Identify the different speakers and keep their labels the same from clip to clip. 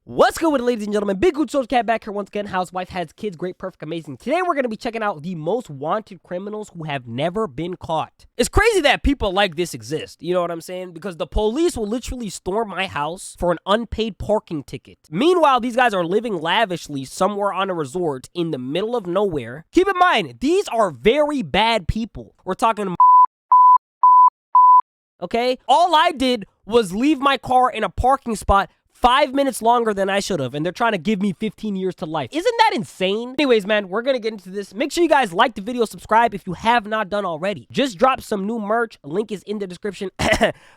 Speaker 1: What's good with it, ladies and gentlemen? Big GucciSoldierCaptain back here once again. Housewife has kids, great, perfect, amazing. Today we're going to be checking out the most wanted criminals who have never been caught. It's crazy that people like this exist, you know what I'm saying? Because the police will literally storm my house for an unpaid parking ticket. Meanwhile, these guys are living lavishly somewhere on a resort in the middle of nowhere. Keep in mind, these are very bad people. We're talking okay? All I did was leave my car in a parking spot 5 minutes longer than I should have, and they're trying to give me 15 years to life. Isn't that insane? Anyways, man, we're gonna get into this. Make sure you guys like the video, subscribe if you have not done already. Just dropped some new merch. Link is in the description.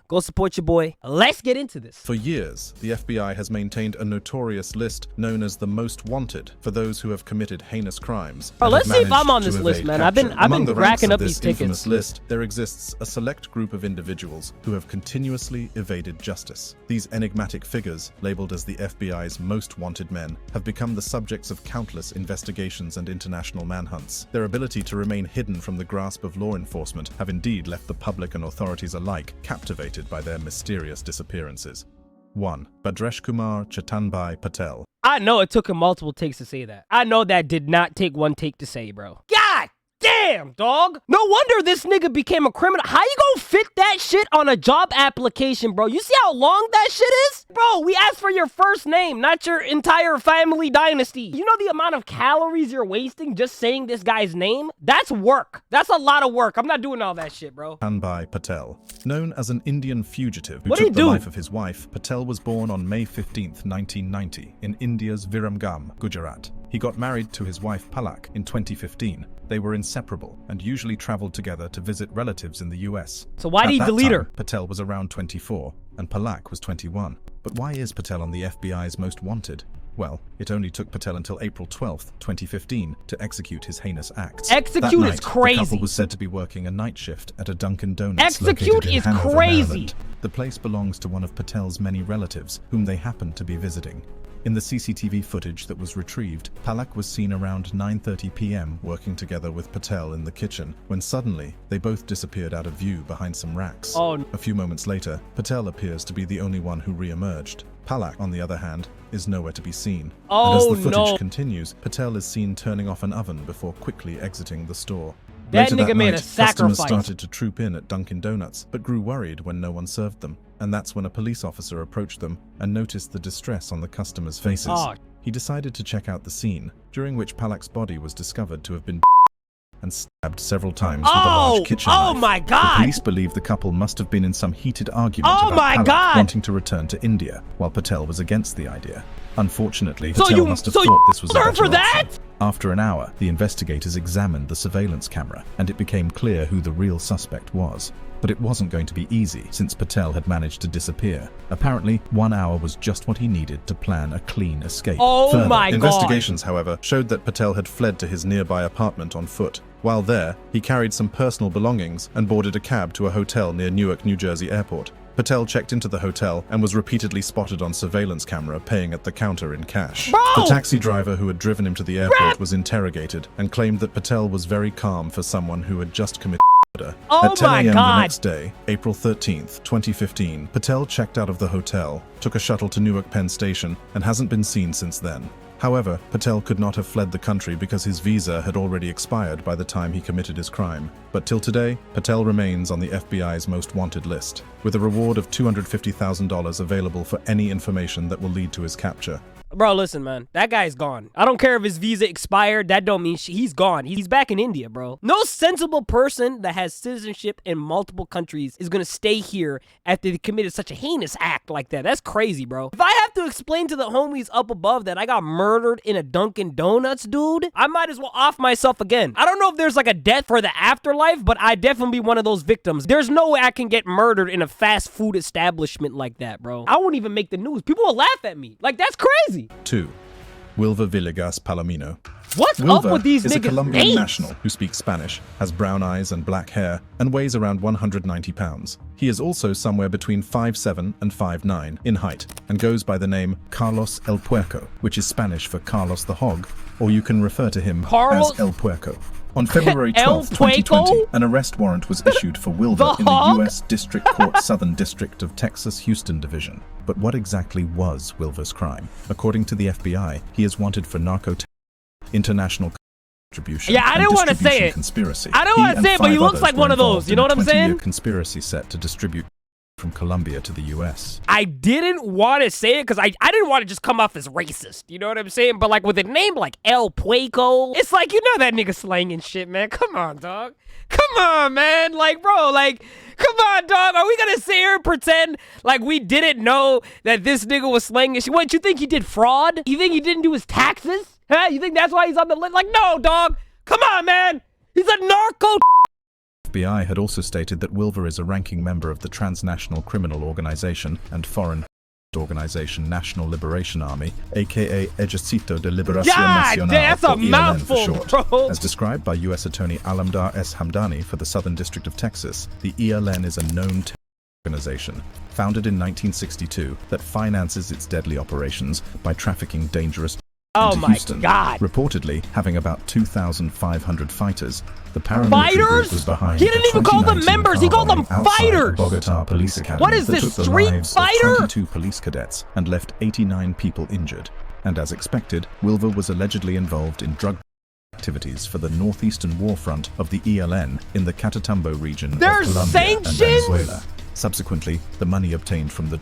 Speaker 1: Go support your boy. Let's get into this.
Speaker 2: For years, the FBI has maintained a notorious list known as the most wanted for those who have committed heinous crimes.
Speaker 1: Let's see if I'm on this list, man. I've been racking up these tickets.
Speaker 2: List, there exists a select group of individuals who have continuously evaded justice. These enigmatic figures, labeled as the FBI's most wanted men, have become the subjects of countless investigations and international manhunts. Their ability to remain hidden from the grasp of law enforcement have indeed left the public and authorities alike captivated by their mysterious disappearances. 1. Bhadreshkumar Chetanbhai Patel.
Speaker 1: I know it took him multiple takes to say that. I know that did not take one take to say, bro. God damn, dog. No wonder this nigga became a criminal. How you gonna fit that shit on a job application, bro? You see how long that shit is? Bro, we asked for your first name, not your entire family dynasty. You know the amount of calories you're wasting just saying this guy's name? That's work. That's a lot of work. I'm not doing all that shit, bro.
Speaker 2: Chetanbhai Patel. Known as an Indian fugitive who
Speaker 1: What
Speaker 2: took
Speaker 1: did he
Speaker 2: the
Speaker 1: do?
Speaker 2: life of his wife, Patel was born on May 15th, 1990 in India's Viramgam, Gujarat. He got married to his wife Palak in 2015. They were inseparable and usually traveled together to visit relatives in the US.
Speaker 1: So why did he delete her?
Speaker 2: Patel was around 24 and Palak was 21. But why is Patel on the FBI's most wanted? Well, it only took Patel until April 12th, 2015 to execute his heinous acts.
Speaker 1: Execute is crazy.
Speaker 2: The couple was said to be working a night shift at a Dunkin' Donuts
Speaker 1: Execute
Speaker 2: located in
Speaker 1: is
Speaker 2: Hanover,
Speaker 1: crazy.
Speaker 2: Maryland. The place belongs to one of Patel's many relatives, whom they happened to be visiting. In the CCTV footage that was retrieved, Palak was seen around 9:30 p.m. working together with Patel in the kitchen, when suddenly they both disappeared out of view behind some racks.
Speaker 1: Oh.
Speaker 2: A few moments later, Patel appears to be the only one who re-emerged. Palak, on the other hand, is nowhere to be seen.
Speaker 1: Oh,
Speaker 2: and as the footage
Speaker 1: no.
Speaker 2: continues, Patel is seen turning off an oven before quickly exiting the store.
Speaker 1: That
Speaker 2: Later
Speaker 1: nigga made a
Speaker 2: night, customers
Speaker 1: sacrifice.
Speaker 2: started to troop in at Dunkin' Donuts, but grew worried when no one served them. And that's when a police officer approached them and noticed the distress on the customers' faces.
Speaker 1: Oh.
Speaker 2: He decided to check out the scene, during which Palak's body was discovered to have been and stabbed several times with a large kitchen knife.
Speaker 1: My
Speaker 2: The
Speaker 1: God.
Speaker 2: police believe the couple must have been in some heated argument
Speaker 1: Oh
Speaker 2: about
Speaker 1: my
Speaker 2: Palak
Speaker 1: God.
Speaker 2: wanting to return to India, while Patel was against the idea. Unfortunately,
Speaker 1: So
Speaker 2: Patel
Speaker 1: you-
Speaker 2: must have
Speaker 1: so you
Speaker 2: thought this was a
Speaker 1: her
Speaker 2: better
Speaker 1: for that?
Speaker 2: option. After an hour, the investigators examined the surveillance camera, and it became clear who the real suspect was. But it wasn't going to be easy, since Patel had managed to disappear. Apparently, 1 hour was just what he needed to plan a clean escape.
Speaker 1: Oh
Speaker 2: Further,
Speaker 1: my God.
Speaker 2: investigations, however, showed that Patel had fled to his nearby apartment on foot. While there, he carried some personal belongings and boarded a cab to a hotel near Newark, New Jersey airport. Patel checked into the hotel and was repeatedly spotted on surveillance camera paying at the counter in cash.
Speaker 1: Bro!
Speaker 2: The taxi driver who had driven him to the airport was interrogated and claimed that Patel was very calm for someone who had just committed murder.
Speaker 1: Oh
Speaker 2: At 10
Speaker 1: my
Speaker 2: a.m. the
Speaker 1: God.
Speaker 2: next day, April 13th, 2015, Patel checked out of the hotel, took a shuttle to Newark Penn Station, and hasn't been seen since then. However, Patel could not have fled the country because his visa had already expired by the time he committed his crime. But till today, Patel remains on the FBI's most wanted list, with a reward of $250,000 available for any information that will lead to his capture.
Speaker 1: Bro, listen, man. That guy's gone. I don't care if his visa expired. That don't mean he's gone. He's back in India, bro. No sensible person that has citizenship in multiple countries is gonna stay here after they committed such a heinous act like that. That's crazy, bro. If I have to explain to the homies up above that I got murdered in a Dunkin' Donuts, dude, I might as well off myself again. I don't know if there's like a death for the afterlife, but I definitely be one of those victims. There's no way I can get murdered in a fast food establishment like that, bro. I won't even make the news. People will laugh at me. Like, that's crazy.
Speaker 2: 2. Wilver Villegas Palamino.
Speaker 1: What's up
Speaker 2: Wilver
Speaker 1: with these
Speaker 2: is a
Speaker 1: niggas'
Speaker 2: Colombian
Speaker 1: names?
Speaker 2: national who speaks Spanish, has brown eyes and black hair, and weighs around 190 pounds. He is also somewhere between 5'7" and 5'9" in height, and goes by the name Carlos el Puerco, which is Spanish for Carlos the Hog, or you can refer to him
Speaker 1: Carlos?
Speaker 2: as El Puerco. On February 12, 2020, an arrest warrant was issued for Wilver in the U.S. District Court Southern District of Texas Houston Division. But what exactly was Wilver's crime? According to the FBI, he is wanted for international distribution.
Speaker 1: Yeah, I didn't want to say it.
Speaker 2: Conspiracy.
Speaker 1: I don't want to say it, but he looks like one of those. You know what I'm saying?
Speaker 2: A conspiracy set to distribute from Colombia to the U.S.
Speaker 1: I didn't want to say it because I didn't want to just come off as racist. You know what I'm saying? But like with a name like El Pueco, it's like, you know that nigga slang and shit, man. Come on, dog. Come on, man. Like, bro, like, come on, dog. Are we going to sit here and pretend like we didn't know that this nigga was slanging shit? What, you think he did fraud? You think he didn't do his taxes? Huh? You think that's why he's on the list? Like, no, dog. Come on, man. He's a narco.
Speaker 2: FBI had also stated that Wilver is a ranking member of the transnational criminal organization and foreign organization National Liberation Army, aka Ejército de Liberación Nacional,
Speaker 1: that's a mouthful,
Speaker 2: for short.
Speaker 1: Bro.
Speaker 2: As described by U.S. Attorney Alamdar S. Hamdani for the Southern District of Texas, the ELN is a known terrorist organization, founded in 1962, that finances its deadly operations by trafficking dangerous
Speaker 1: Oh
Speaker 2: into
Speaker 1: my
Speaker 2: Houston.
Speaker 1: God.
Speaker 2: Reportedly, having about 2,500 fighters, the paramilitary group was behind
Speaker 1: He didn't even call them members, he called them fighters!
Speaker 2: The Bogota Police Academy.
Speaker 1: What is
Speaker 2: that
Speaker 1: this,
Speaker 2: took the
Speaker 1: Street
Speaker 2: lives
Speaker 1: Fighter?
Speaker 2: of 22 police cadets and left 89 people injured. And as expected, Wilver was allegedly involved in drug activities for the northeastern war front of the ELN in the Catatumbo region of Colombia and Venezuela. Subsequently, the money obtained from the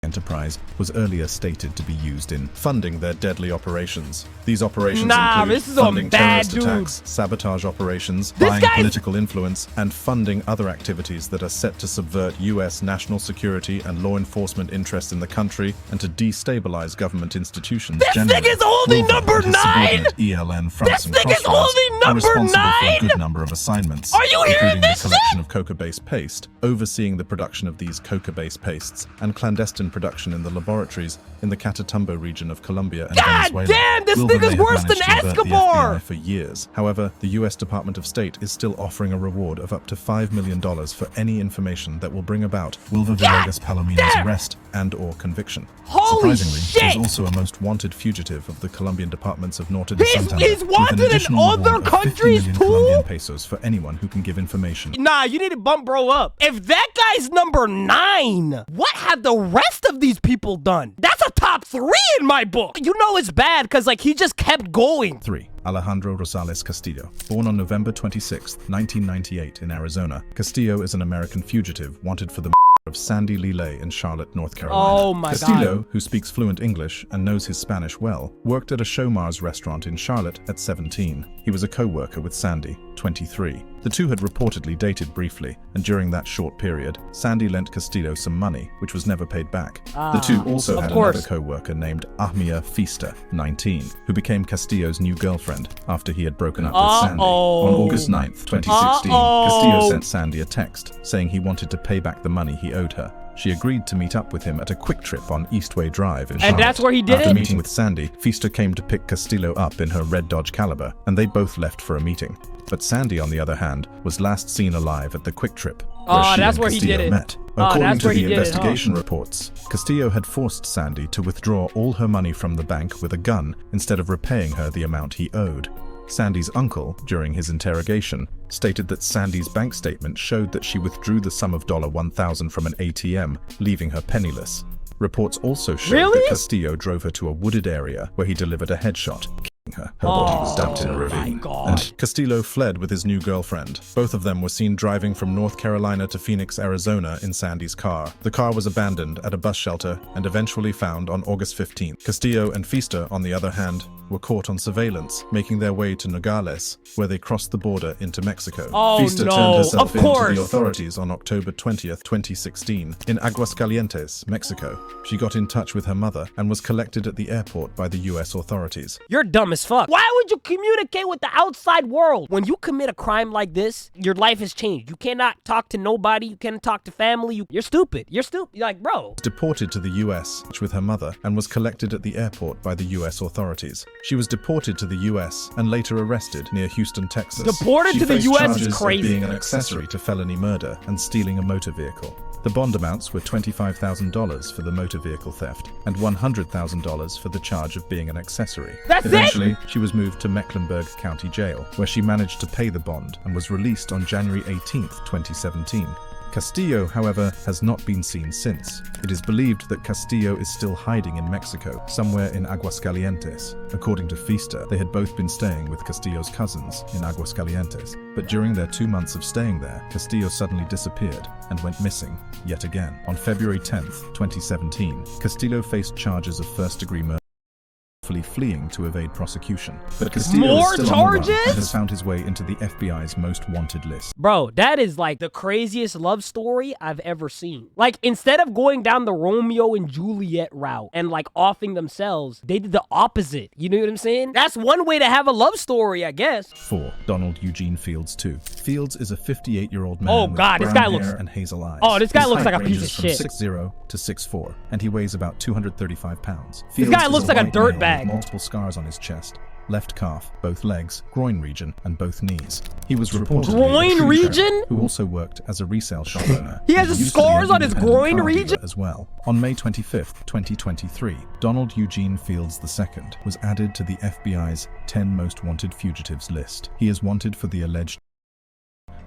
Speaker 2: enterprise was earlier stated to be used in funding their deadly operations. These operations include
Speaker 1: this is
Speaker 2: funding
Speaker 1: a bad
Speaker 2: terrorist
Speaker 1: dude.
Speaker 2: attacks, sabotage operations, buying political influence, and funding other activities that are set to subvert U.S. national security and law enforcement interests in the country and to destabilize government institutions.
Speaker 1: This thing is only number 9!
Speaker 2: ELN fronts and crossroads are responsible for a good number of assignments,
Speaker 1: Are you hearing
Speaker 2: including
Speaker 1: this
Speaker 2: the collection of coca-based paste, overseeing the production of these coca-based pastes, and clandestine production in the laboratories in the Catatumbo region of Colombia and Venezuela.
Speaker 1: God damn, this
Speaker 2: Wilver
Speaker 1: nigga's
Speaker 2: may have
Speaker 1: worse than
Speaker 2: managed to avert the
Speaker 1: Escobar!
Speaker 2: FBI for years. However, the U.S. Department of State is still offering a reward of up to $5 million for any information that will bring about Wilver Villegas Palamino's arrest and/or conviction.
Speaker 1: Holy
Speaker 2: Surprisingly,
Speaker 1: shit!
Speaker 2: he's also a most wanted fugitive of the Colombian departments of Norte de Santander.
Speaker 1: He's wanted in other countries too?
Speaker 2: Colombian pesos for anyone who can give information.
Speaker 1: Nah, you need to bump bro up. If that guy's number 9, what have the rest of these people done? That's a top 3 in my book. You know it's bad because like he just kept going.
Speaker 2: 3. Alejandro Rosales Castillo. Born on November 26, 1998 in Arizona, Castillo is an American fugitive wanted for the of Sandy Lillet in Charlotte, North Carolina.
Speaker 1: Oh my
Speaker 2: Castillo,
Speaker 1: God.
Speaker 2: who speaks fluent English and knows his Spanish well, worked at a Showmars restaurant in Charlotte at 17. He was a co-worker with Sandy, 23. The two had reportedly dated briefly, and during that short period, Sandy lent Castillo some money, which was never paid back. The two also had another co-worker named Ahmia Fista, 19, who became Castillo's new girlfriend after he had broken up with Sandy. On August 9th, 2016, Castillo sent Sandy a text saying he wanted to pay back the money he owed her. She agreed to meet up with him at a quick trip on Eastway Drive in Charlotte.
Speaker 1: And that's where he did
Speaker 2: After
Speaker 1: it?
Speaker 2: meeting with Sandy, Fista came to pick Castillo up in her red Dodge Caliber, and they both left for a meeting. But Sandy, on the other hand, was last seen alive at the quick trip, where she and Castillo met. According to the investigation reports, Castillo had forced Sandy to withdraw all her money from the bank with a gun instead of repaying her the amount he owed. Sandy's uncle, during his interrogation, stated that Sandy's bank statement showed that she withdrew the sum of $1,000 from an ATM, leaving her penniless. Reports also showed that Castillo drove her to a wooded area where he delivered a headshot, killing her. Her body was dumped in a ravine. And Castillo fled with his new girlfriend. Both of them were seen driving from North Carolina to Phoenix, Arizona in Sandy's car. The car was abandoned at a bus shelter and eventually found on August 15th. Castillo and Fista, on the other hand, were caught on surveillance, making their way to Nogales, where they crossed the border into Mexico. Fista turned herself in to the authorities on October 20th, 2016, in Aguascalientes, Mexico. She got in touch with her mother and was collected at the airport by the U.S. authorities.
Speaker 1: You're dumb as fuck. Why would you communicate with the outside world? When you commit a crime like this, your life has changed. You cannot talk to nobody. You can't talk to family. You're stupid. You're stupid. You're like, bro.
Speaker 2: Deported to the U.S. with her mother and was collected at the airport by the U.S. authorities. She was deported to the U.S. and later arrested near Houston, Texas.
Speaker 1: Deported to the U.S. is crazy.
Speaker 2: Of being an accessory to felony murder and stealing a motor vehicle. The bond amounts were $25,000 for the motor vehicle theft and $100,000 for the charge of being an accessory.
Speaker 1: That's
Speaker 2: Eventually, she was moved to Mecklenburg County Jail, where she managed to pay the bond and was released on January 18th, 2017. Castillo, however, has not been seen since. It is believed that Castillo is still hiding in Mexico, somewhere in Aguascalientes. According to Feaster, they had both been staying with Castillo's cousins in Aguascalientes. But during their 2 months of staying there, Castillo suddenly disappeared and went missing yet again. On February 10th, 2017, Castillo faced charges of first-degree murder, fleeing to evade prosecution. But Castillo
Speaker 1: More
Speaker 2: is still on the run
Speaker 1: charges?
Speaker 2: and has found his way into the FBI's most wanted list.
Speaker 1: Bro, that is like the craziest love story I've ever seen. Like, instead of going down the Romeo and Juliet route and like offing themselves, they did the opposite. You know what I'm saying? That's one way to have a love story, I guess.
Speaker 2: 4. Donald Eugene Fields II. Fields is a 58-year-old man
Speaker 1: Oh,
Speaker 2: with
Speaker 1: God, this
Speaker 2: brown
Speaker 1: guy looks-
Speaker 2: hair and hazel eyes.
Speaker 1: Oh, this guy
Speaker 2: His
Speaker 1: looks like
Speaker 2: height
Speaker 1: a piece of
Speaker 2: ranges from
Speaker 1: shit.
Speaker 2: 6'0" to 6'4", and he weighs about 235 pounds.
Speaker 1: This
Speaker 2: Fields
Speaker 1: guy
Speaker 2: is
Speaker 1: looks like a
Speaker 2: white male
Speaker 1: dirtbag.
Speaker 2: with multiple scars on his chest, left calf, both legs, groin region, and both knees. He was reportedly
Speaker 1: Groin
Speaker 2: a tree
Speaker 1: region?
Speaker 2: sheriff who also worked as a resale shop owner.
Speaker 1: He has
Speaker 2: used to be
Speaker 1: scars
Speaker 2: an
Speaker 1: on his
Speaker 2: independent
Speaker 1: groin
Speaker 2: car dealer
Speaker 1: region?
Speaker 2: as well. On May 25th, 2023, Donald Eugene Fields II was added to the FBI's 10 most wanted fugitives list. He is wanted for the alleged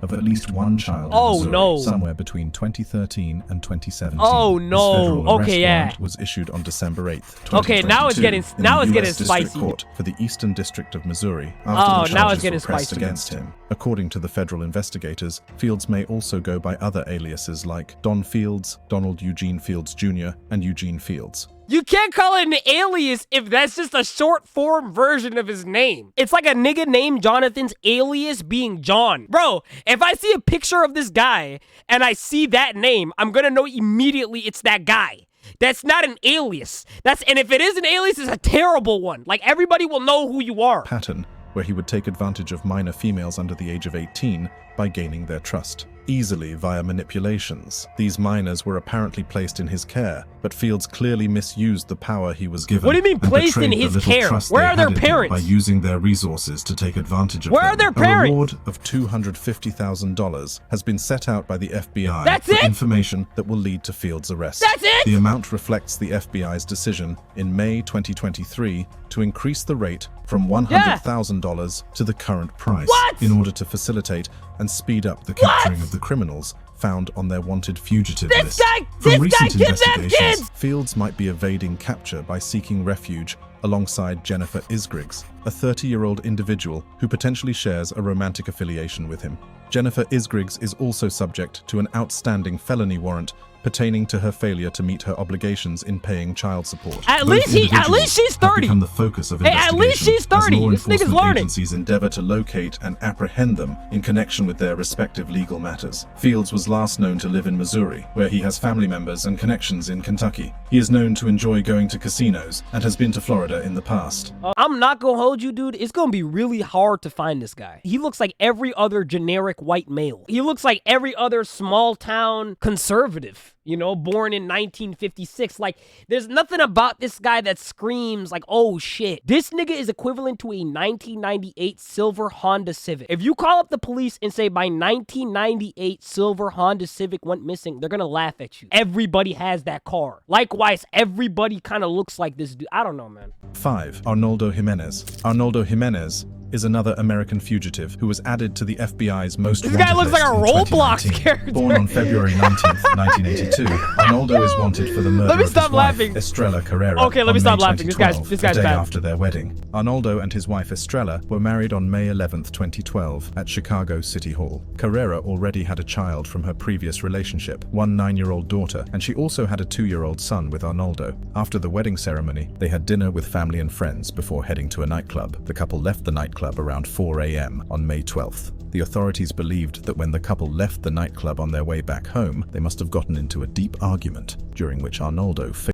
Speaker 2: of at least one child
Speaker 1: Oh,
Speaker 2: in Missouri,
Speaker 1: no.
Speaker 2: somewhere between 2013 and 2017.
Speaker 1: Oh,
Speaker 2: His
Speaker 1: no.
Speaker 2: federal arrest
Speaker 1: Okay, yeah.
Speaker 2: warrant was issued on December 8th, 2022.
Speaker 1: Okay, now it's getting-
Speaker 2: in
Speaker 1: now
Speaker 2: the
Speaker 1: it's getting
Speaker 2: US District
Speaker 1: spicy.
Speaker 2: Court for the Eastern District of Missouri after
Speaker 1: Oh,
Speaker 2: the
Speaker 1: now it's
Speaker 2: charges
Speaker 1: getting
Speaker 2: were pressed
Speaker 1: spicy.
Speaker 2: against him. According to the federal investigators, Fields may also go by other aliases like Don Fields, Donald Eugene Fields Jr., and Eugene Fields.
Speaker 1: You can't call it an alias if that's just a short form version of his name. It's like a nigga named Jonathan's alias being John. Bro, if I see a picture of this guy and I see that name, I'm gonna know immediately it's that guy. That's not an alias. And if it is an alias, it's a terrible one. Like, everybody will know who you are.
Speaker 2: Pattern, where he would take advantage of minor females under the age of 18 by gaining their trust. Easily via manipulations. These minors were apparently placed in his care, but Fields clearly misused the power he was given.
Speaker 1: What do you mean
Speaker 2: and
Speaker 1: placed in
Speaker 2: betrayed the
Speaker 1: his
Speaker 2: little
Speaker 1: care?
Speaker 2: trust
Speaker 1: Where
Speaker 2: they
Speaker 1: are their
Speaker 2: had in him
Speaker 1: parents?
Speaker 2: By using their resources to take advantage of
Speaker 1: Where
Speaker 2: them.
Speaker 1: are their
Speaker 2: A
Speaker 1: parents?
Speaker 2: reward of $250,000 has been set out by the FBI
Speaker 1: That's
Speaker 2: for
Speaker 1: it?
Speaker 2: information that will lead to Fields' arrest.
Speaker 1: That's it?
Speaker 2: The amount reflects the FBI's decision in May 2023 to increase the rate from $100,000 to the current price
Speaker 1: What?
Speaker 2: in order to facilitate and speed up the capturing of the criminals found on their wanted fugitive list. From recent
Speaker 1: kidnapped
Speaker 2: investigations,
Speaker 1: kids!
Speaker 2: Fields might be evading capture by seeking refuge alongside Jennifer Isgriggs, a 30-year-old individual who potentially shares a romantic affiliation with him. Jennifer Isgriggs is also subject to an outstanding felony warrant pertaining to her failure to meet her obligations in paying child support.
Speaker 1: At
Speaker 2: Both
Speaker 1: least
Speaker 2: individuals
Speaker 1: she's
Speaker 2: have
Speaker 1: 30.
Speaker 2: become the focus of
Speaker 1: Hey, at least
Speaker 2: investigation
Speaker 1: she's 30.
Speaker 2: as law
Speaker 1: This nigga's
Speaker 2: enforcement
Speaker 1: learning.
Speaker 2: agencies endeavor to locate and apprehend them in connection with their respective legal matters. Fields was last known to live in Missouri, where he has family members and connections in Kentucky. He is known to enjoy going to casinos and has been to Florida in the past.
Speaker 1: I'm not gonna hold you, dude. It's gonna be really hard to find this guy. He looks like every other generic white male. He looks like every other small town conservative, you know, born in 1956. Like, there's nothing about this guy that screams like, oh shit. This nigga is equivalent to a 1998 silver Honda Civic. If you call up the police and say my 1998 silver Honda Civic went missing, they're gonna laugh at you. Everybody has that car. Likewise, everybody kind of looks like this dude. I don't know, man.
Speaker 2: 5. Arnaldo Jimenez. Arnaldo Jimenez is another American fugitive who was added to the FBI's most
Speaker 1: This
Speaker 2: wanted
Speaker 1: guy looks
Speaker 2: list
Speaker 1: like a
Speaker 2: in
Speaker 1: Roblox
Speaker 2: 2019.
Speaker 1: character.
Speaker 2: Born on February 19th, 1982, Arnaldo is wanted for the murder
Speaker 1: Let me
Speaker 2: of
Speaker 1: stop
Speaker 2: his wife,
Speaker 1: laughing.
Speaker 2: Estrella Carrera.
Speaker 1: Okay, let me
Speaker 2: on
Speaker 1: stop
Speaker 2: May
Speaker 1: laughing. This guy's
Speaker 2: 2012,
Speaker 1: guy's
Speaker 2: the day
Speaker 1: bad.
Speaker 2: after their wedding. Arnaldo and his wife Estrella were married on May 11th, 2012 at Chicago City Hall. Carrera already had a child from her previous relationship, one 9-year-old daughter, and she also had a 2-year-old son with Arnaldo. After the wedding ceremony, they had dinner with family and friends before heading to a nightclub. The couple left the nightclub around 4 a.m. on May 12th. The authorities believed that when the couple left the nightclub on their way back home, they must have gotten into a deep argument, during which Arnaldo faced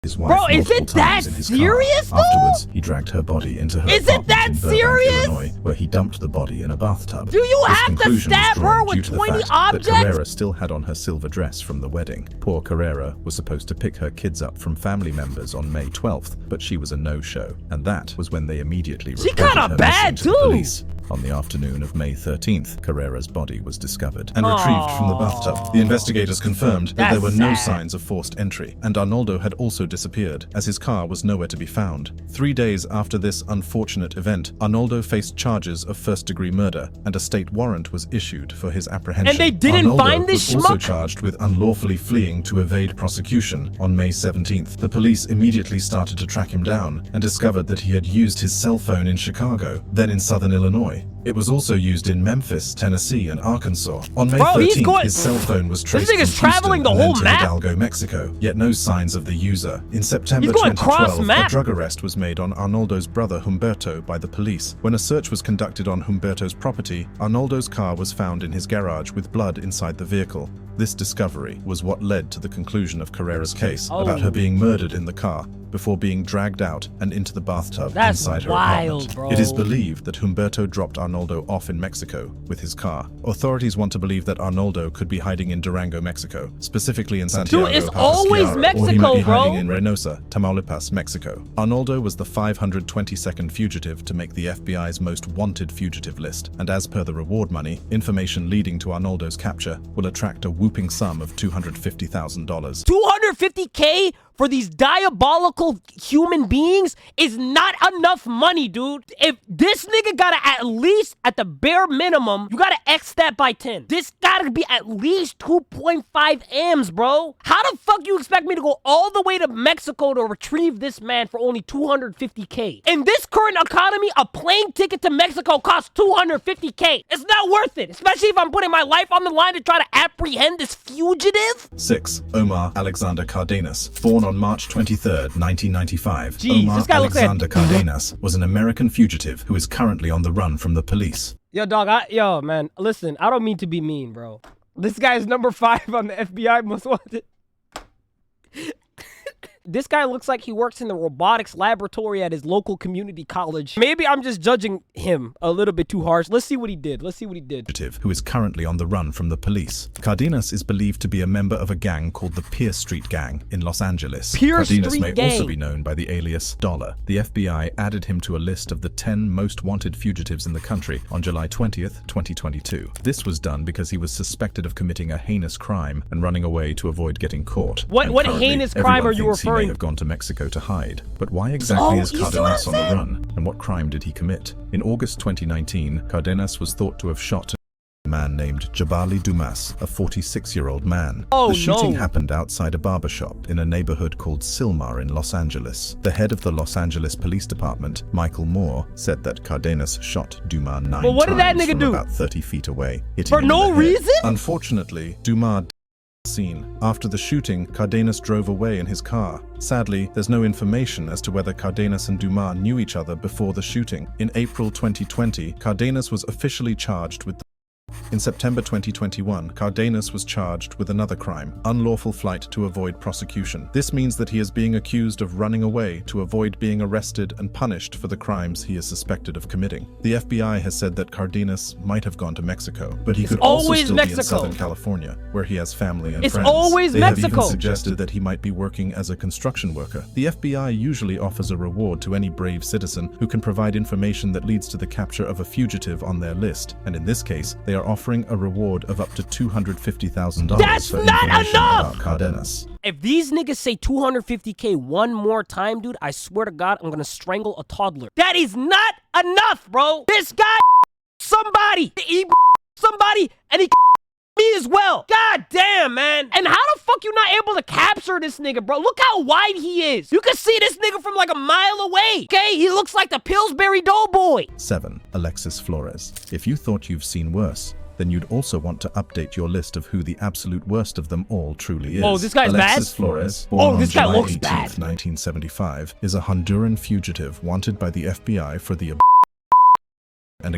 Speaker 2: his wife
Speaker 1: Bro, is
Speaker 2: multiple
Speaker 1: it that
Speaker 2: times in his
Speaker 1: serious,
Speaker 2: car.
Speaker 1: though?
Speaker 2: Afterwards, he dragged her body into her
Speaker 1: Is it
Speaker 2: apartment
Speaker 1: that
Speaker 2: in Burbank,
Speaker 1: serious?
Speaker 2: Illinois, where he dumped the body in a bathtub.
Speaker 1: Do you
Speaker 2: This
Speaker 1: have to
Speaker 2: conclusion was
Speaker 1: stab
Speaker 2: drawn
Speaker 1: her
Speaker 2: due
Speaker 1: with
Speaker 2: to the
Speaker 1: 20
Speaker 2: fact
Speaker 1: objects?
Speaker 2: that Carrera still had on her silver dress from the wedding. Poor Carrera was supposed to pick her kids up from family members on May 12th, but she was a no-show, and that was when they immediately reported
Speaker 1: kinda
Speaker 2: her
Speaker 1: bad,
Speaker 2: missing to the
Speaker 1: too.
Speaker 2: police. On the afternoon of May 13th, Carrera's body was discovered and retrieved from the bathtub. The investigators confirmed that there were no signs of forced entry, and Arnaldo had also disappeared, as his car was nowhere to be found. 3 days after this unfortunate event, Arnaldo faced charges of first-degree murder, and a state warrant was issued for his apprehension.
Speaker 1: And they didn't
Speaker 2: Arnaldo
Speaker 1: find this
Speaker 2: was also
Speaker 1: schmuck?
Speaker 2: charged with unlawfully fleeing to evade prosecution. On May 17th, the police immediately started to track him down and discovered that he had used his cell phone in Chicago, then in southern Illinois. It was also used in Memphis, Tennessee, and Arkansas. On May 13th, his cell phone was traced from Houston
Speaker 1: traveling the whole
Speaker 2: and
Speaker 1: map?
Speaker 2: Hidalgo, Mexico, yet no signs of the user. In September
Speaker 1: He's going
Speaker 2: 2012, a
Speaker 1: cross-map.
Speaker 2: drug arrest was made on Arnaldo's brother Humberto by the police. When a search was conducted on Humberto's property, Arnaldo's car was found in his garage with blood inside the vehicle. This discovery was what led to the conclusion of Carrera's case about her being murdered in the car before being dragged out and into the bathtub inside her apartment.
Speaker 1: Bro.
Speaker 2: It is believed that Humberto dropped Arnaldo off in Mexico with his car. Authorities want to believe that Arnaldo could be hiding in Durango, Mexico, specifically in Santiago.
Speaker 1: Dude, it's always Mexico,
Speaker 2: or he might be
Speaker 1: bro.
Speaker 2: hiding in Reynosa, Tamaulipas, Mexico. Arnaldo was the 522nd fugitive to make the FBI's most wanted fugitive list, and as per the reward money, information leading to Arnaldo's capture will attract a whooping sum of $250,000.
Speaker 1: $250K for these diabolical human beings is not enough money, dude. If this nigga gotta at least, at the bare minimum, you gotta X that by 10. This gotta be at least 2.5 M's, bro. How the fuck you expect me to go all the way to Mexico to retrieve this man for only $250K? In this current economy, a plane ticket to Mexico costs $250K. It's not worth it, especially if I'm putting my life on the line to try to apprehend this fugitive.
Speaker 2: 6. Omar Alexander Cardenas, born on March 23rd, 1995.
Speaker 1: Jeez,
Speaker 2: Omar
Speaker 1: this guy looks like-
Speaker 2: Alexander Cardenas was an American fugitive who is currently on the run from the police.
Speaker 1: Yo, dog, yo, man, listen, I don't mean to be mean, bro. This guy is number 5 on the FBI most wanted. This guy looks like he works in the robotics laboratory at his local community college. Maybe I'm just judging him a little bit too harsh. Let's see what he did. Let's see what he did.
Speaker 2: Who is currently on the run from the police. Cardenas is believed to be a member of a gang called the Pierce Street Gang in Los Angeles. Cardenas may also be known by the alias Dollar. The FBI added him to a list of the 10 most wanted fugitives in the country on July 20th, 2022. This was done because he was suspected of committing a heinous crime and running away to avoid getting caught.
Speaker 1: What heinous crime are you referring to?
Speaker 2: He may have gone to Mexico to hide. But why exactly is Cardenas on the run? And what crime did he commit? In August 2019, Cardenas was thought to have shot a man named Jabali Dumas, a 46-year-old man. The shooting happened outside a barbershop in a neighborhood called Sylmar in Los Angeles. The head of the Los Angeles Police Department, Michael Moore, said that Cardenas shot Dumas 9 times
Speaker 1: what did that nigga
Speaker 2: from
Speaker 1: do?
Speaker 2: about 30 feet away, hitting
Speaker 1: For
Speaker 2: him in
Speaker 1: no
Speaker 2: the head.
Speaker 1: reason?
Speaker 2: Unfortunately, Dumas scene. After the shooting, Cardenas drove away in his car. Sadly, there's no information as to whether Cardenas and Dumas knew each other before the shooting. In April 2020, Cardenas was officially charged with In September 2021, Cardenas was charged with another crime, unlawful flight to avoid prosecution. This means that he is being accused of running away to avoid being arrested and punished for the crimes he is suspected of committing. The FBI has said that Cardenas might have gone to Mexico, but he could also still be in Southern California, where he has family and friends. They have even suggested that he might be working as a construction worker. The FBI usually offers a reward to any brave citizen who can provide information that leads to the capture of a fugitive on their list, and in this case, they are offering a reward of up to $250,000 for information about Cardenas.
Speaker 1: If these niggas say $250K one more time, dude, I swear to God, I'm gonna strangle a toddler. That is not enough, bro. This guy somebody. He somebody, and he me as well. God damn, man. And how the fuck you not able to capture this nigga, bro? Look how wide he is. You can see this nigga from like a mile away. Okay, he looks like the Pillsbury Doughboy.
Speaker 2: 7. Alexis Flores. If you thought you've seen worse, then you'd also want to update your list of who the absolute worst of them all truly is.
Speaker 1: Oh, this guy's
Speaker 2: Alexis
Speaker 1: bad?
Speaker 2: Flores, born
Speaker 1: this
Speaker 2: on
Speaker 1: guy
Speaker 2: July
Speaker 1: looks
Speaker 2: 18th,
Speaker 1: bad.
Speaker 2: 1975, is a Honduran fugitive wanted by the FBI for the and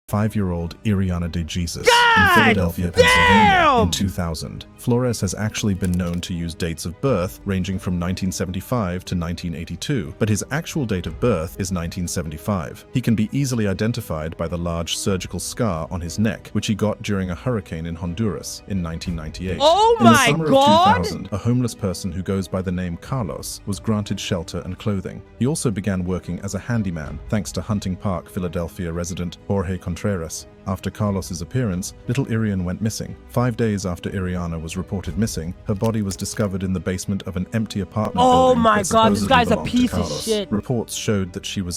Speaker 2: 5-year-old Iriana de Jesus in Philadelphia, Pennsylvania in 2000. Flores has actually been known to use dates of birth ranging from 1975 to 1982, but his actual date of birth is 1975. He can be easily identified by the large surgical scar on his neck, which he got during a hurricane in Honduras in 1998.
Speaker 1: Oh
Speaker 2: In the
Speaker 1: my
Speaker 2: summer
Speaker 1: God!
Speaker 2: of 2000, a homeless person who goes by the name Carlos was granted shelter and clothing. He also began working as a handyman thanks to Hunting Park, Philadelphia resident Jorge Contreras. After Carlos's appearance, little Irian went missing. 5 days after Iriana was reported missing, her body was discovered in the basement of an empty apartment
Speaker 1: Oh
Speaker 2: building
Speaker 1: my
Speaker 2: that
Speaker 1: God, this
Speaker 2: supposedly
Speaker 1: guy's a
Speaker 2: belonged to
Speaker 1: piece of
Speaker 2: Carlos.
Speaker 1: shit.
Speaker 2: Reports showed that she was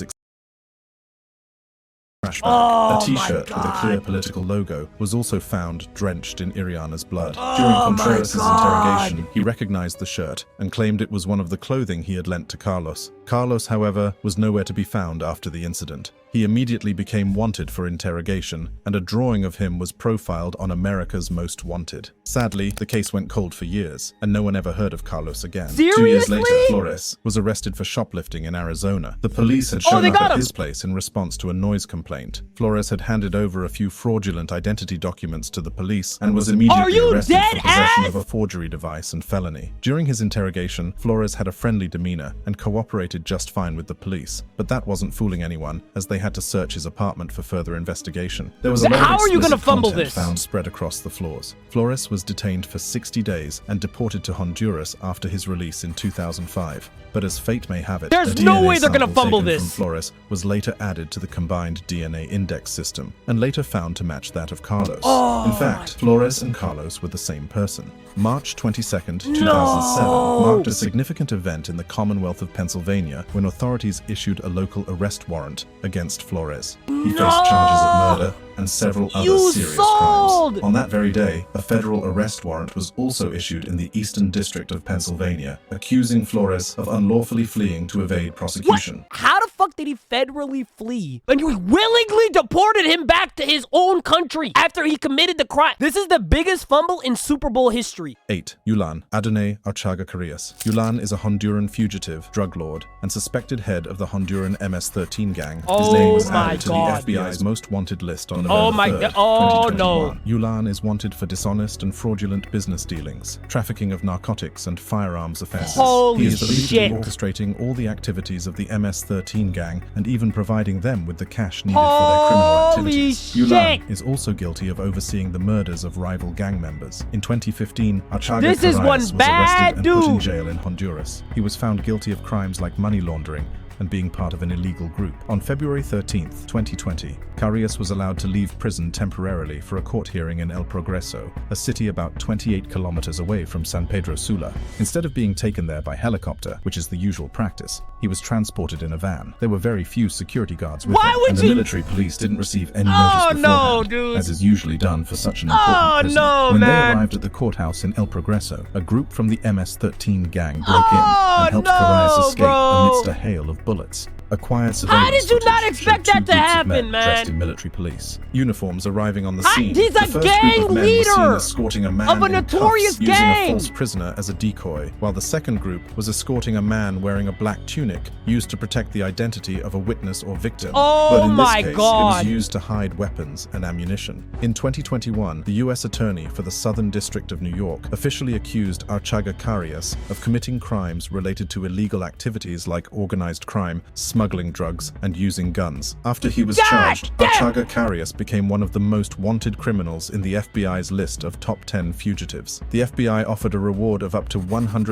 Speaker 2: trash bag.
Speaker 1: Oh
Speaker 2: A t-shirt
Speaker 1: my
Speaker 2: with a
Speaker 1: God.
Speaker 2: clear political logo was also found drenched in Iriana's blood.
Speaker 1: Oh
Speaker 2: During
Speaker 1: my
Speaker 2: Contreras'
Speaker 1: God.
Speaker 2: interrogation, he recognized the shirt and claimed it was one of the clothing he had lent to Carlos. Carlos, however, was nowhere to be found after the incident. He immediately became wanted for interrogation, and a drawing of him was profiled on America's Most Wanted. Sadly, the case went cold for years, and no one ever heard of Carlos again. 2 years
Speaker 1: Seriously?
Speaker 2: later, Flores was arrested for shoplifting in Arizona. The police had
Speaker 1: Oh,
Speaker 2: shown
Speaker 1: they
Speaker 2: up
Speaker 1: got
Speaker 2: at
Speaker 1: him.
Speaker 2: his place in response to a noise complaint. Flores had handed over a few fraudulent identity documents to the police and was
Speaker 1: Are
Speaker 2: immediately
Speaker 1: you
Speaker 2: arrested
Speaker 1: dead
Speaker 2: for possession
Speaker 1: ass?
Speaker 2: of a forgery device and felony. During his interrogation, Flores had a friendly demeanor and cooperated just fine with the police, but that wasn't fooling anyone, as they had to search his apartment for further investigation. There was a lot
Speaker 1: How
Speaker 2: of
Speaker 1: are you gonna
Speaker 2: explicit
Speaker 1: fumble
Speaker 2: content
Speaker 1: this?
Speaker 2: found spread across the floors. Flores was detained for 60 days and deported to Honduras after his release in 2005. But as fate may have it,
Speaker 1: There's
Speaker 2: a
Speaker 1: no
Speaker 2: DNA
Speaker 1: way they're gonna
Speaker 2: sample
Speaker 1: fumble
Speaker 2: taken
Speaker 1: this.
Speaker 2: from Flores was later added to the combined DNA index system and later found to match that of Carlos.
Speaker 1: Oh
Speaker 2: In fact, Flores and Carlos were the same person. March 22nd, 2007
Speaker 1: No!
Speaker 2: marked a significant event in the Commonwealth of Pennsylvania when authorities issued a local arrest warrant against Flores. He faced charges of murder and several other
Speaker 1: You
Speaker 2: serious
Speaker 1: sold!
Speaker 2: crimes. On that very day, a federal arrest warrant was also issued in the Eastern District of Pennsylvania, accusing Flores of unlawfully fleeing to evade prosecution.
Speaker 1: How the fuck did he federally flee? And you willingly deported him back to his own country after he committed the crime. This is the biggest fumble in Super Bowl history.
Speaker 2: 8. Yulan, Adonai Archaga Cardenas. Yulan is a Honduran fugitive, drug lord, and suspected head of the Honduran MS-13 gang.
Speaker 1: Oh
Speaker 2: His name was
Speaker 1: my
Speaker 2: added to
Speaker 1: God.
Speaker 2: the FBI's most wanted list on
Speaker 1: Oh
Speaker 2: November
Speaker 1: my
Speaker 2: 3rd,
Speaker 1: God. Oh, no.
Speaker 2: 2021. Yulan is wanted for dishonest and fraudulent business dealings, trafficking of narcotics and firearms offenses.
Speaker 1: Holy
Speaker 2: He is believed
Speaker 1: shit.
Speaker 2: to be orchestrating all the activities of the MS-13 gang and even providing them with the cash needed for their
Speaker 1: Holy
Speaker 2: criminal activities.
Speaker 1: shit.
Speaker 2: Yulan is also guilty of overseeing the murders of rival gang members. In 2015, Archaga
Speaker 1: This is
Speaker 2: Cardenas
Speaker 1: one
Speaker 2: was
Speaker 1: bad
Speaker 2: arrested and put in
Speaker 1: dude.
Speaker 2: jail in Honduras. He was found guilty of crimes like money laundering and being part of an illegal group. On February 13th, 2020, Cardenas was allowed to leave prison temporarily for a court hearing in El Progreso, a city about 28 kilometers away from San Pedro Sula. Instead of being taken there by helicopter, which is the usual practice, he was transported in a van. There were very few security guards with
Speaker 1: Why
Speaker 2: him,
Speaker 1: would
Speaker 2: and the
Speaker 1: you-
Speaker 2: military police didn't receive any
Speaker 1: Oh,
Speaker 2: notice
Speaker 1: no,
Speaker 2: beforehand,
Speaker 1: dude.
Speaker 2: as is usually done for such an important
Speaker 1: Oh,
Speaker 2: prisoner.
Speaker 1: no,
Speaker 2: When
Speaker 1: man.
Speaker 2: they arrived at the courthouse in El Progreso, a group from the MS-13 gang broke
Speaker 1: Oh,
Speaker 2: in and helped
Speaker 1: no,
Speaker 2: Cardenas escape
Speaker 1: bro.
Speaker 2: amidst a hail of bullets. Acquired surveillance
Speaker 1: did you not
Speaker 2: footage
Speaker 1: expect
Speaker 2: showed
Speaker 1: that
Speaker 2: two
Speaker 1: to
Speaker 2: groups of
Speaker 1: happen,
Speaker 2: men
Speaker 1: man?
Speaker 2: dressed in military police uniforms arriving on the
Speaker 1: How-
Speaker 2: scene.
Speaker 1: he's a
Speaker 2: The first
Speaker 1: gang
Speaker 2: group of men was seen
Speaker 1: leader
Speaker 2: escorting a man
Speaker 1: of a
Speaker 2: in
Speaker 1: notorious
Speaker 2: cuffs, using
Speaker 1: gang.
Speaker 2: a false prisoner as a decoy, while the second group was escorting a man wearing a black tunic used to protect the identity of a witness or victim.
Speaker 1: Oh
Speaker 2: but in
Speaker 1: my
Speaker 2: this case,
Speaker 1: God.
Speaker 2: it was used to hide weapons and ammunition. In 2021, the U.S. Attorney for the Southern District of New York officially accused Archaga Cardenas of committing crimes related to illegal activities like organized crime, smuggling drugs, and using guns. After he was
Speaker 1: God
Speaker 2: charged,
Speaker 1: damn.
Speaker 2: Archaga Cardenas became one of the most wanted criminals in the FBI's list of top 10 fugitives. The FBI offered a reward of up to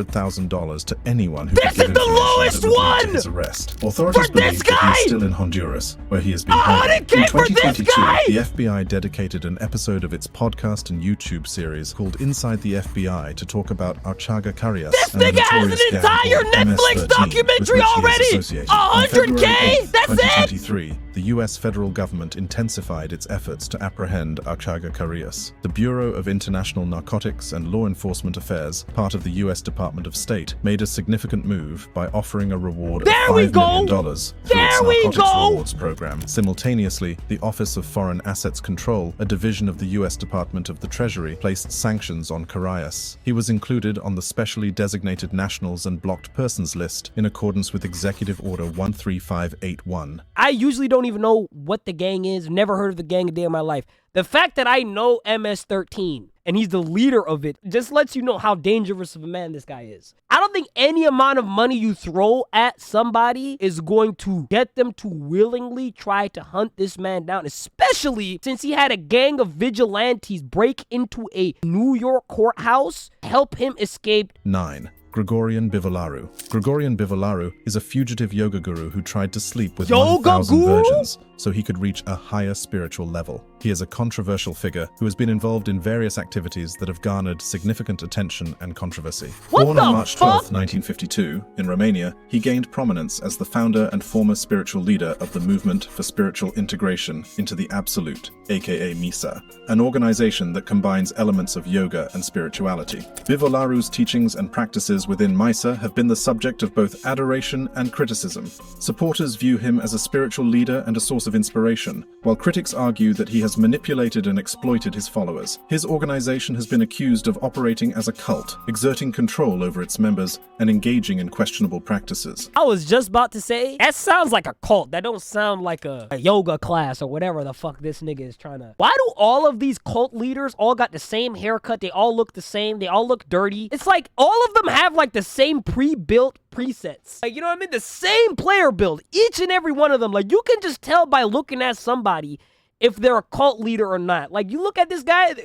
Speaker 2: $100,000 to anyone who
Speaker 1: This
Speaker 2: could give
Speaker 1: is the
Speaker 2: information
Speaker 1: lowest
Speaker 2: that would lead to
Speaker 1: one!
Speaker 2: his arrest. Authorities
Speaker 1: For this
Speaker 2: believe that
Speaker 1: guy!
Speaker 2: he's still in Honduras, where he has been
Speaker 1: 100K
Speaker 2: held. In
Speaker 1: for this
Speaker 2: 2022,
Speaker 1: guy!
Speaker 2: the FBI dedicated an episode of its podcast and YouTube series called Inside the FBI to talk about Archaga Cardenas.
Speaker 1: This
Speaker 2: and the
Speaker 1: nigga has an
Speaker 2: notorious gang
Speaker 1: entire
Speaker 2: called
Speaker 1: Netflix
Speaker 2: MS-13,
Speaker 1: documentary
Speaker 2: with which he is
Speaker 1: already!
Speaker 2: associated. On
Speaker 1: 100K?
Speaker 2: February 8th,
Speaker 1: That's it?
Speaker 2: 2023, the U.S. federal government intensified its efforts to apprehend Archaga Cardenas. The Bureau of International Narcotics and Law Enforcement Affairs, part of the U.S. Department of State, made a significant move by offering a reward
Speaker 1: There
Speaker 2: of
Speaker 1: we
Speaker 2: $5
Speaker 1: go!
Speaker 2: million through its
Speaker 1: There we
Speaker 2: Narcotics
Speaker 1: go!
Speaker 2: Rewards program. Simultaneously, the Office of Foreign Assets Control, a division of the U.S. Department of the Treasury, placed sanctions on Cardenas. He was included on the specially designated nationals and blocked persons list in accordance with Executive Executive Order 13581.
Speaker 1: I usually don't even know what the gang is. Never heard of the gang a day in my life. The fact that I know MS-13 and he's the leader of it just lets you know how dangerous of a man this guy is. I don't think any amount of money you throw at somebody is going to get them to willingly try to hunt this man down, especially since he had a gang of vigilantes break into a New York courthouse, help him escape.
Speaker 2: 9. Gregorian Bivolaru. Gregorian Bivolaru is a fugitive yoga guru who tried to sleep with
Speaker 1: Yoga
Speaker 2: 1,000
Speaker 1: guru?
Speaker 2: virgins so he could reach a higher spiritual level. He is a controversial figure who has been involved in various activities that have garnered significant attention and controversy.
Speaker 1: What
Speaker 2: Born
Speaker 1: the
Speaker 2: on March
Speaker 1: fuck?
Speaker 2: 12, 1952, in Romania, he gained prominence as the founder and former spiritual leader of the Movement for Spiritual Integration into the Absolute, aka MISA, an organization that combines elements of yoga and spirituality. Bivolaru's teachings and practices within MISA have been the subject of both adoration and criticism. Supporters view him as a spiritual leader and a source of inspiration, while critics argue that he has manipulated and exploited his followers. His organization has been accused of operating as a cult, exerting control over its members and engaging in questionable practices.
Speaker 1: I was just about to say, that sounds like a cult. That don't sound like a yoga class or whatever the fuck this nigga is trying to. Why do all of these cult leaders all got the same haircut? They all look the same. They all look dirty. It's like all of them have like the same pre-built presets. Like, you know what I mean? The same player build. Each and every one of them. Like, you can just tell by looking at somebody if they're a cult leader or not. Like, you look at this guy.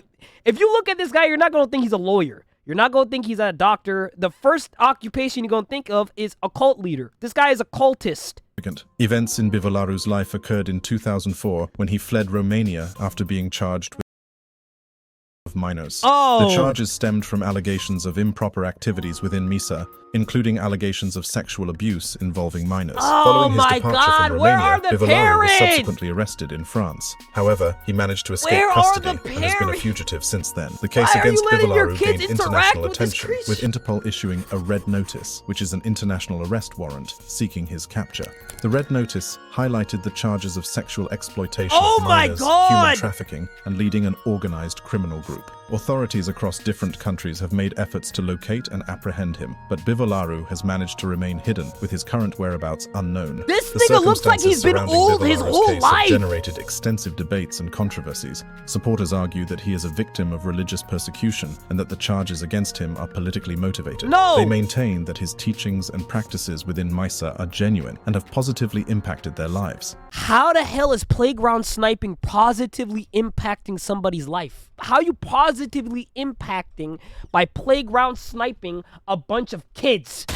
Speaker 1: If you look at this guy, you're not going to think he's a lawyer. You're not going to think he's a doctor. The first occupation you're going to think of is a cult leader. This guy is a cultist.
Speaker 2: Events in Bivolaru's life occurred in 2004 when he fled Romania after being charged with minors.
Speaker 1: Oh.
Speaker 2: The charges stemmed from allegations of improper activities within MISA, including allegations of sexual abuse involving minors.
Speaker 1: Oh
Speaker 2: Following his
Speaker 1: my
Speaker 2: departure
Speaker 1: God,
Speaker 2: from
Speaker 1: where
Speaker 2: Romania,
Speaker 1: are the
Speaker 2: Bivolaru was
Speaker 1: parents?
Speaker 2: subsequently arrested in France. However, he managed to escape
Speaker 1: Where are
Speaker 2: custody
Speaker 1: the
Speaker 2: and has been a
Speaker 1: parents?
Speaker 2: fugitive since then. The case
Speaker 1: Why are
Speaker 2: against
Speaker 1: you letting your
Speaker 2: Bivolaru
Speaker 1: kids
Speaker 2: gained
Speaker 1: interact
Speaker 2: international
Speaker 1: with this
Speaker 2: attention,
Speaker 1: Christian?
Speaker 2: with Interpol issuing a red notice, which is an international arrest warrant seeking his capture. The red notice highlighted the charges of sexual exploitation
Speaker 1: Oh
Speaker 2: of
Speaker 1: my
Speaker 2: minors,
Speaker 1: God!
Speaker 2: human trafficking, and leading an organized criminal group. Authorities across different countries have made efforts to locate and apprehend him, but Bivolaru has managed to remain hidden, with his current whereabouts unknown.
Speaker 1: This
Speaker 2: The
Speaker 1: nigga looks like he's been
Speaker 2: circumstances
Speaker 1: old
Speaker 2: surrounding
Speaker 1: his
Speaker 2: Bivolaru's
Speaker 1: whole
Speaker 2: case
Speaker 1: life.
Speaker 2: have generated extensive debates and controversies. Supporters argue that he is a victim of religious persecution and that the charges against him are politically motivated.
Speaker 1: No!
Speaker 2: They maintain that his teachings and practices within MISA are genuine and have positively impacted their lives.
Speaker 1: How the hell is playground sniping positively impacting somebody's life? How are you positively impacting by playground sniping a bunch of kids?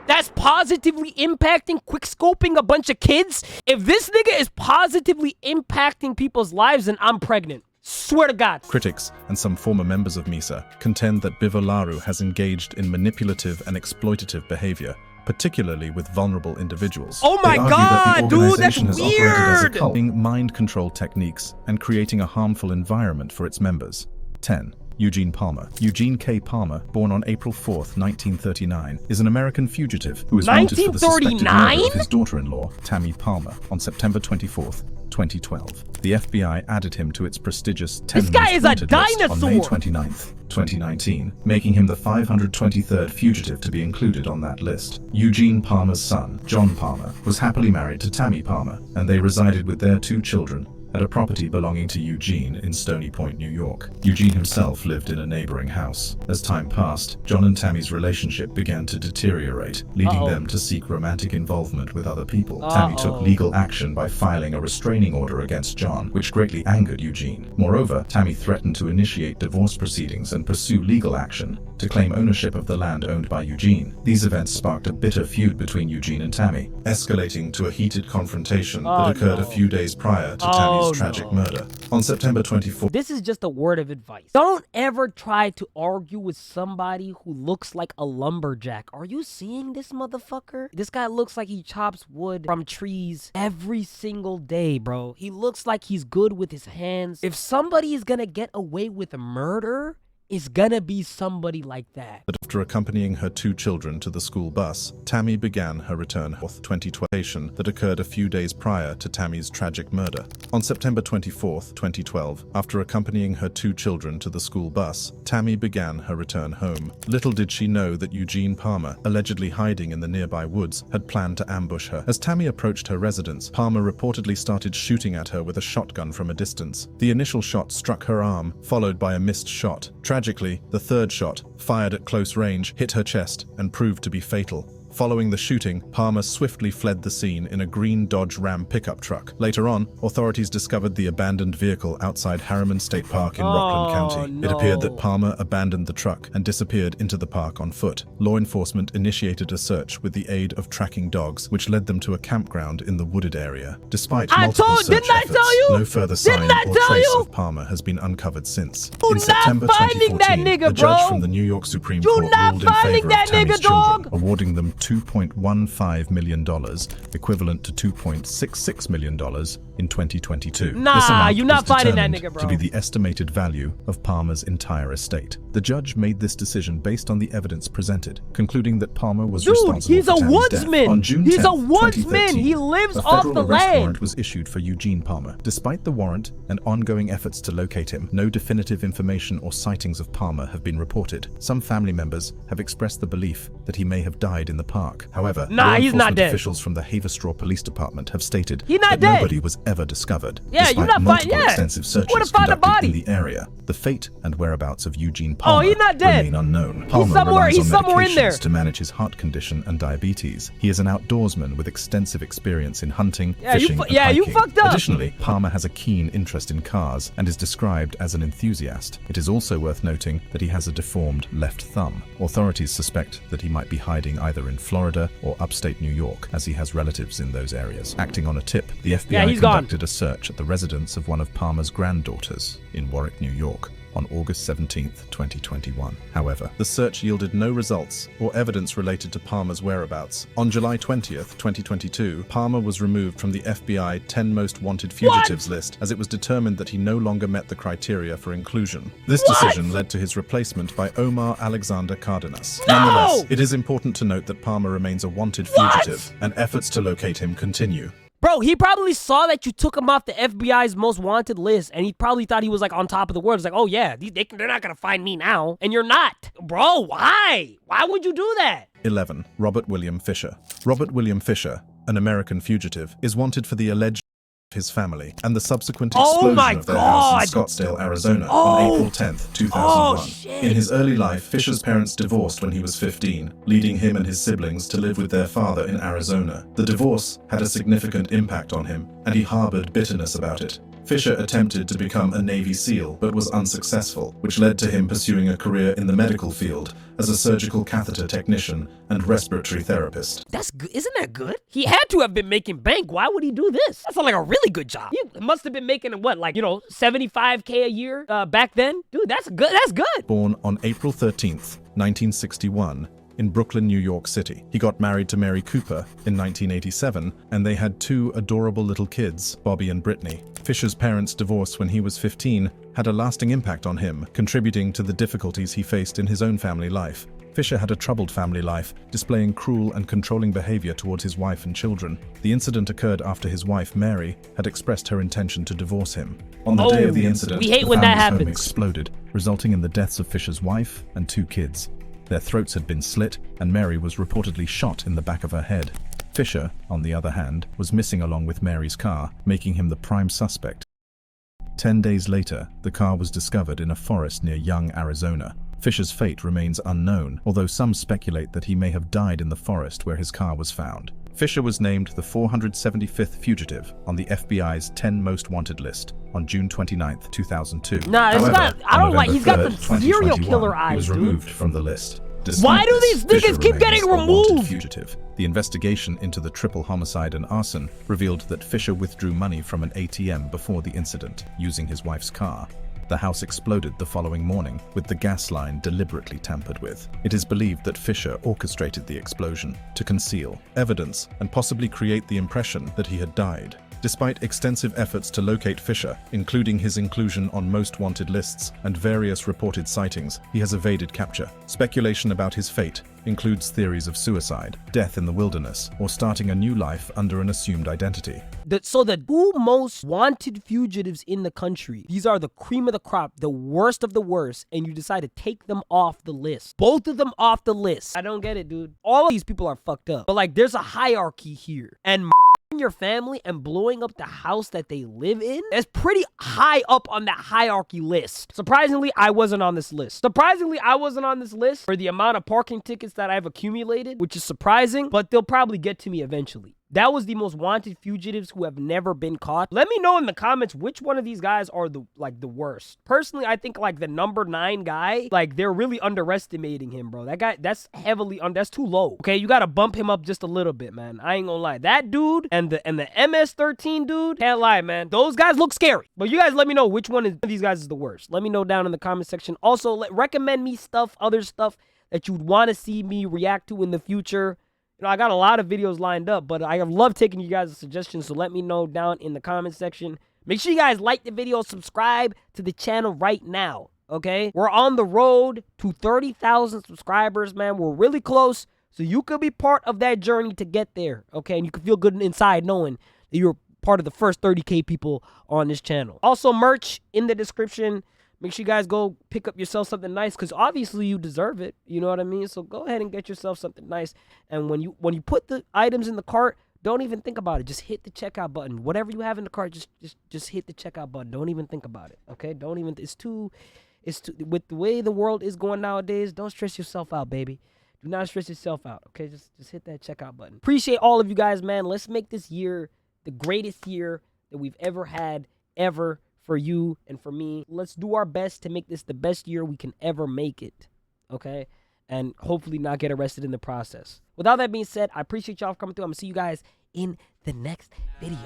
Speaker 1: That's positively impacting quickscoping a bunch of kids? If this nigga is positively impacting people's lives, then I'm pregnant. Swear to God.
Speaker 2: Critics and some former members of MISA contend that Bivolaru has engaged in manipulative and exploitative behavior, particularly with vulnerable individuals.
Speaker 1: Oh my
Speaker 2: They argue that the
Speaker 1: God, dude, that's
Speaker 2: organization has operated as a
Speaker 1: weird.
Speaker 2: cult, mind control techniques and creating a harmful environment for its members. 10. Eugene Palmer. Eugene K. Palmer, born on April 4th, 1939, is an American fugitive who is wanted for the suspected
Speaker 1: 1939?
Speaker 2: murder of his daughter-in-law, Tammy Palmer, on September 24th, 2012. The FBI added him to its prestigious 10
Speaker 1: This guy
Speaker 2: most
Speaker 1: is a
Speaker 2: wanted list on May
Speaker 1: dinosaur.
Speaker 2: 29th, 2019, making him the 523rd fugitive to be included on that list. Eugene Palmer's son, John Palmer, was happily married to Tammy Palmer, and they resided with their 2 children at a property belonging to Eugene in Stony Point, New York. Eugene himself lived in a neighboring house. As time passed, John and Tammy's relationship began to deteriorate, leading them to seek romantic involvement with other people. Tammy took legal action by filing a restraining order against John, which greatly angered Eugene. Moreover, Tammy threatened to initiate divorce proceedings and pursue legal action to claim ownership of the land owned by Eugene. These events sparked a bitter feud between Eugene and Tammy, escalating to a heated confrontation that occurred a few days prior to Tammy's tragic murder. On September 24th,
Speaker 1: This is just a word of advice. Don't ever try to argue with somebody who looks like a lumberjack. Are you seeing this motherfucker? This guy looks like he chops wood from trees every single day, bro. He looks like he's good with his hands. If somebody is gonna get away with murder it's gonna be somebody like that.
Speaker 2: But after accompanying her 2 children to the school bus, Tammy began her return home. 2012 that occurred a few days prior to Tammy's tragic murder. On September 24, 2012, after accompanying her 2 children to the school bus, Tammy began her return home. Little did she know that Eugene Palmer, allegedly hiding in the nearby woods, had planned to ambush her. As Tammy approached her residence, Palmer reportedly started shooting at her with a shotgun from a distance. The initial shot struck her arm, followed by a missed shot. Tragically, the 3rd shot, fired at close range, hit her chest and proved to be fatal. Following the shooting, Palmer swiftly fled the scene in a green Dodge Ram pickup truck. Later on, authorities discovered the abandoned vehicle outside Harriman State Park in Rockland County.
Speaker 1: No.
Speaker 2: It appeared that Palmer abandoned the truck and disappeared into the park on foot. Law enforcement initiated a search with the aid of tracking dogs, which led them to a campground in the wooded area. Despite multiple search efforts, no further sign or trace of Palmer has been uncovered since. In September 2014, the judge from the New York Supreme Court ruled in favor of Tammy's children, awarding them $2.15 million, equivalent to $2.66 million in 2022.
Speaker 1: Nah, you're not finding that nigga, bro.
Speaker 2: To be the estimated value of Palmer's entire estate. The judge made this decision based on the evidence presented, concluding that Palmer was responsible
Speaker 1: he's
Speaker 2: for
Speaker 1: a
Speaker 2: Tammy's
Speaker 1: woodsman.
Speaker 2: death. On June
Speaker 1: He's
Speaker 2: 10th,
Speaker 1: a woodsman.
Speaker 2: 2013,
Speaker 1: He lives
Speaker 2: a
Speaker 1: off
Speaker 2: federal
Speaker 1: the
Speaker 2: arrest
Speaker 1: land.
Speaker 2: warrant was issued for Eugene Palmer. Despite the warrant and ongoing efforts to locate him, no definitive information or sightings of Palmer have been reported. Some family members have expressed the belief that he may have died in the park. However, law
Speaker 1: he's not
Speaker 2: enforcement
Speaker 1: dead.
Speaker 2: officials from the Haverstraw Police Department have stated
Speaker 1: He's not
Speaker 2: that
Speaker 1: dead.
Speaker 2: nobody was ever discovered.
Speaker 1: Yeah,
Speaker 2: despite
Speaker 1: you're not
Speaker 2: multiple
Speaker 1: finding. Yeah,
Speaker 2: extensive searches
Speaker 1: would've found a
Speaker 2: conducted
Speaker 1: body
Speaker 2: in the area. The fate and whereabouts of Eugene Palmer
Speaker 1: he's not dead.
Speaker 2: remain unknown. Palmer relies
Speaker 1: he's
Speaker 2: on
Speaker 1: somewhere in there.
Speaker 2: medications to manage his heart condition and diabetes. He is an outdoorsman with extensive experience in hunting, fishing, and hiking.
Speaker 1: You fucked up.
Speaker 2: Additionally, Palmer has a keen interest in cars and is described as an enthusiast. It is also worth noting that he has a deformed left thumb. Authorities suspect that he might be hiding either in Florida or upstate New York, as he has relatives in those areas. Acting on a tip, the FBI conducted a search at the residence of one of Palmer's granddaughters in Warwick, New York, on August 17, 2021. However, the search yielded no results or evidence related to Palmer's whereabouts. On July 20th, 2022, Palmer was removed from the FBI 10 Most Wanted Fugitives list as it was determined that he no longer met the criteria for inclusion. This decision led to his replacement by Omar Alexander Cardenas. Nonetheless, it is important to note that Palmer remains a wanted fugitive, and efforts to locate him continue.
Speaker 1: Bro, he probably saw that you took him off the FBI's most wanted list, and he probably thought he was like on top of the world. It's like, oh yeah, they're not gonna find me now, and you're not. Bro, why? Why would you do that?
Speaker 2: 11. Robert William Fisher. Robert William Fisher, an American fugitive, is wanted for the alleged his family and the subsequent explosion of their house in Scottsdale, Arizona on April 10th, 2001. In his early life, Fisher's parents divorced when he was 15, leading him and his siblings to live with their father in Arizona. The divorce had a significant impact on him, and he harbored bitterness about it. Fisher attempted to become a Navy SEAL, but was unsuccessful, which led to him pursuing a career in the medical field as a surgical catheter technician and respiratory therapist.
Speaker 1: That's good. Isn't that good? He had to have been making bank. Why would he do this? That sounds like a really good job. He must have been making what, like, $75K a year back then? Dude, that's good. That's good.
Speaker 2: Born on April 13th, 1961, in Brooklyn, New York City. He got married to Mary Cooper in 1987, and they had 2 adorable little kids, Bobby and Brittany. Fisher's parents' divorce when he was 15 had a lasting impact on him, contributing to the difficulties he faced in his own family life. Fisher had a troubled family life, displaying cruel and controlling behavior towards his wife and children. The incident occurred after his wife, Mary, had expressed her intention to divorce him. On the day of the incident,
Speaker 1: we hate
Speaker 2: the
Speaker 1: when that
Speaker 2: family's home
Speaker 1: happens.
Speaker 2: exploded, resulting in the deaths of Fisher's wife and 2 kids. Their throats had been slit, and Mary was reportedly shot in the back of her head. Fisher, on the other hand, was missing along with Mary's car, making him the prime suspect. 10 days later, the car was discovered in a forest near Young, Arizona. Fisher's fate remains unknown, although some speculate that he may have died in the forest where his car was found. Fisher was named the 475th fugitive on the FBI's 10 Most Wanted list on June 29, 2002.
Speaker 1: Nah, it's
Speaker 2: However,
Speaker 1: not. I don't
Speaker 2: on
Speaker 1: like. He's got
Speaker 2: November
Speaker 1: the
Speaker 2: 3rd,
Speaker 1: serial
Speaker 2: 2021,
Speaker 1: killer
Speaker 2: he
Speaker 1: eyes,
Speaker 2: was
Speaker 1: dude.
Speaker 2: removed from the list.
Speaker 1: Why
Speaker 2: Despite
Speaker 1: do
Speaker 2: this,
Speaker 1: these niggas
Speaker 2: Fisher
Speaker 1: keep getting
Speaker 2: remains a wanted
Speaker 1: removed?
Speaker 2: fugitive. The investigation into the triple homicide and arson revealed that Fisher withdrew money from an ATM before the incident, using his wife's car. The house exploded the following morning, with the gas line deliberately tampered with. It is believed that Fisher orchestrated the explosion to conceal evidence and possibly create the impression that he had died. Despite extensive efforts to locate Fisher, including his inclusion on most wanted lists and various reported sightings, he has evaded capture. Speculation about his fate includes theories of suicide, death in the wilderness, or starting a new life under an assumed identity.
Speaker 1: So the two most wanted fugitives in the country, these are the cream of the crop, the worst of the worst, and you decide to take them off the list. Both of them off the list. I don't get it, dude. All of these people are fucked up. But like, there's a hierarchy here. And your family and blowing up the house that they live in, that's pretty high up on that hierarchy list. Surprisingly, I wasn't on this list. For the amount of parking tickets that I've accumulated, which is surprising, but they'll probably get to me eventually. That was the most wanted fugitives who have never been caught. Let me know in the comments which one of these guys are the worst. Personally, I think like the number 9 guy, like they're really underestimating him, bro. That guy, that's too low. Okay, you gotta bump him up just a little bit, man. I ain't gonna lie. That dude and the MS-13 dude, can't lie, man. Those guys look scary. But you guys let me know which one of these guys is the worst. Let me know down in the comment section. Also, recommend me other stuff that you'd want to see me react to in the future. You know, I got a lot of videos lined up, but I love taking you guys' suggestions, so let me know down in the comment section. Make sure you guys like the video, subscribe to the channel right now, okay? We're on the road to 30,000 subscribers, man. We're really close, so you could be part of that journey to get there, okay? And you can feel good inside knowing that you're part of the first 30K people on this channel. Also, merch in the description. Make sure you guys go pick up yourself something nice, because obviously you deserve it. You know what I mean? So go ahead and get yourself something nice. And when you put the items in the cart, don't even think about it. Just hit the checkout button. Whatever you have in the cart, just hit the checkout button. Don't even think about it. Okay? Don't even. It's too. With the way the world is going nowadays. Don't stress yourself out, baby. Do not stress yourself out. Okay? Just hit that checkout button. Appreciate all of you guys, man. Let's make this year the greatest year that we've ever had, ever. For you and for me. Let's do our best to make this the best year we can ever make it, okay? And hopefully not get arrested in the process. With all that being said, I appreciate y'all for coming through. I'm gonna see you guys in the next video.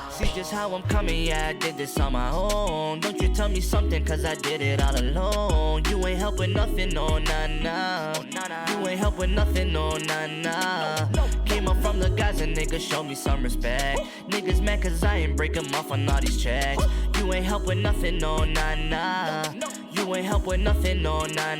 Speaker 3: See just how I'm coming, yeah, I did this on my own. Don't you tell me something, cause I did it all alone. You ain't helping nothing, no, nah. You ain't helping nothing, no, nah. Came up from the guys and niggas show me some respect. Niggas mad cause I ain't break 'em off on all these checks. You ain't helping nothing, no, nah. You ain't helping nothing, no, nah.